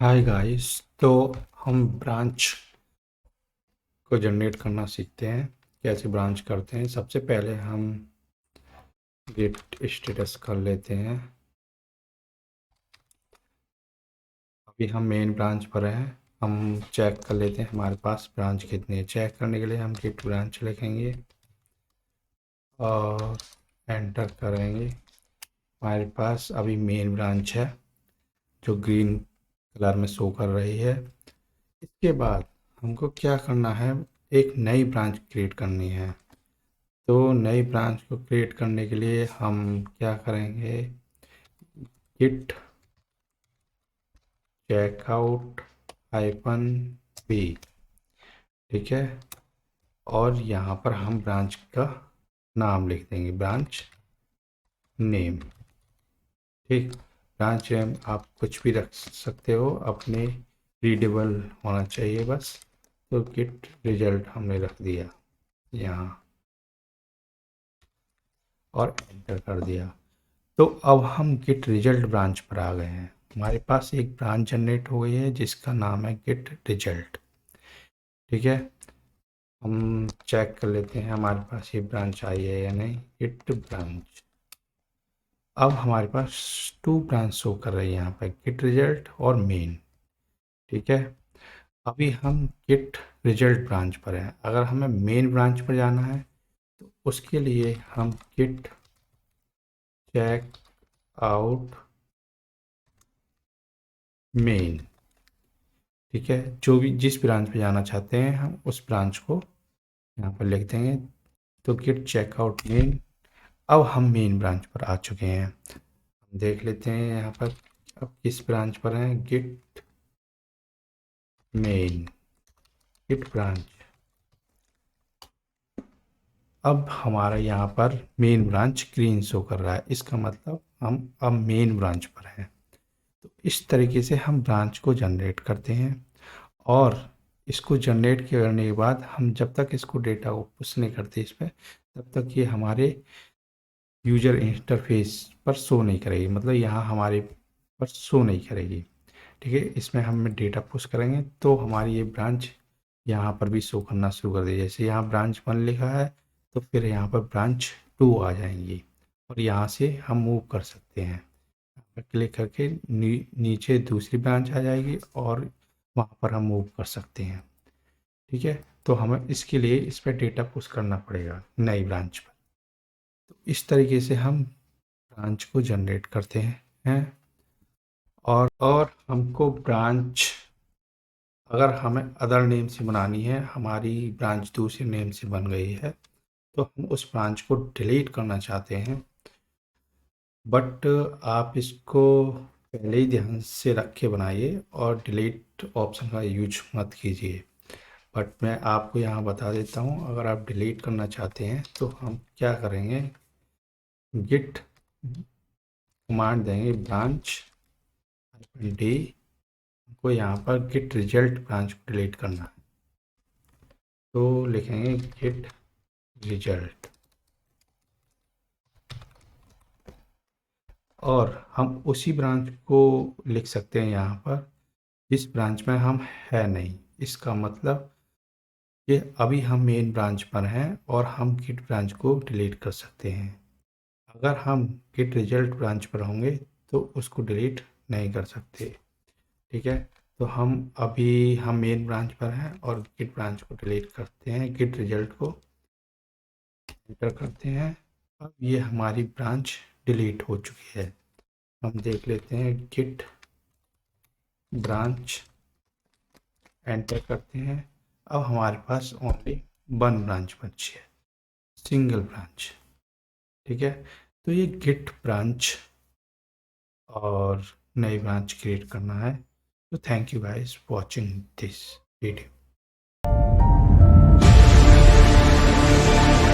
Hi guys. तो हम branch को जनरेट करना सीखते हैं, कैसे ब्रांच करते हैं। सबसे पहले हम गेट स्टेटस कर लेते हैं। अभी हम मेन ब्रांच पर हैं। हम चेक कर लेते हैं हमारे पास ब्रांच कितनी है। चेक करने के लिए हम गेट ब्रांच लिखेंगे और एंटर करेंगे। हमारे पास अभी मेन ब्रांच है जो ग्रीन कलर में शो कर रही है। इसके बाद हमको क्या करना है, एक नई ब्रांच क्रिएट करनी है। तो नई ब्रांच को क्रिएट करने के लिए हम क्या करेंगे, git checkout -b, ठीक है। और यहाँ पर हम ब्रांच का नाम लिख देंगे, ब्रांच नेम। ठीक, ब्रांच नेम आप कुछ भी रख सकते हो, अपने रीडेबल होना चाहिए बस। तो git रिजल्ट हमने रख दिया यहाँ और एंटर कर दिया। तो अब हम गेट रिजल्ट ब्रांच पर आ गए हैं। हमारे पास एक ब्रांच जनरेट हो गई है जिसका नाम है गेट रिजल्ट, ठीक है। हम चेक कर लेते हैं हमारे पास ये ब्रांच आई है या नहीं। गेट ब्रांच, अब हमारे पास 2 ब्रांच शो कर रही है यहाँ पर, गेट रिजल्ट और मेन, ठीक है। अभी हम गेट रिजल्ट ब्रांच पर हैं। अगर हमें मेन ब्रांच पर जाना है तो उसके लिए हम गेट चेक आउट मेन, ठीक है। जो भी जिस ब्रांच पे जाना चाहते हैं हम उस ब्रांच को यहाँ पर लिख देंगे। तो गिट चेकआउट मेन। अब हम मेन ब्रांच पर आ चुके हैं। हम देख लेते हैं यहाँ पर अब किस ब्रांच पर हैं। Git main, git branch. अब हमारा यहाँ पर मेन ब्रांच ग्रीन शो कर रहा है, इसका मतलब हम अब मेन ब्रांच पर हैं। तो इस तरीके से हम ब्रांच को जनरेट करते हैं। और इसको जनरेट करने के बाद हम जब तक इसको डेटा को पुश नहीं करते इस पर, तब तक ये हमारे यूजर इंटरफेस पर शो नहीं करेगी, मतलब यहाँ हमारे पर शो नहीं करेगी, ठीक है। इसमें हम डेटा पुश करेंगे तो हमारी ये ब्रांच यहाँ पर भी शो करना शुरू कर देगी। जैसे यहाँ ब्रांच 1 लिखा है तो फिर यहाँ पर ब्रांच 2 आ जाएंगी और यहाँ से हम मूव कर सकते हैं। यहाँ पर क्लिक करके नीचे दूसरी ब्रांच आ जाएगी और वहाँ पर हम मूव कर सकते हैं, ठीक है। तो हमें इसके लिए इस पर डेटा पुश करना पड़ेगा नई ब्रांच पर। तो इस तरीके से हम ब्रांच को जनरेट करते हैं। और हमको ब्रांच अगर हमें अदर नेम से बनानी है, हमारी ब्रांच दूसरे नेम से बन गई है तो हम उस ब्रांच को डिलीट करना चाहते हैं, बट आप इसको पहले ही ध्यान से रख के बनाइए और डिलीट ऑप्शन का यूज मत कीजिए। बट मैं आपको यहाँ बता देता हूँ, अगर आप डिलीट करना चाहते हैं तो हम क्या करेंगे, गिट कमांड देंगे ब्रांच डी को, यहाँ पर गिट रिजल्ट ब्रांच को डिलीट करना है तो लिखेंगे गिट रिजल्ट। और हम उसी ब्रांच को लिख सकते हैं यहाँ पर जिस ब्रांच में हम है नहीं। इसका मतलब कि अभी हम मेन ब्रांच पर हैं और हम गिट ब्रांच को डिलीट कर सकते हैं। अगर हम गिट रिजल्ट ब्रांच पर होंगे तो उसको डिलीट नहीं कर सकते, ठीक है। तो हम मेन ब्रांच पर हैं और गिट ब्रांच को डिलीट करते हैं, गिट रिजल्ट को एंटर करते हैं। अब ये हमारी ब्रांच डिलीट हो चुकी है। हम देख लेते हैं गिट ब्रांच, एंटर करते हैं। अब हमारे पास ओनली 1 ब्रांच बची है, सिंगल ब्रांच, ठीक है। तो ये गिट ब्रांच और नई ब्रांच क्रिएट करना है। तो thank you guys watching this video.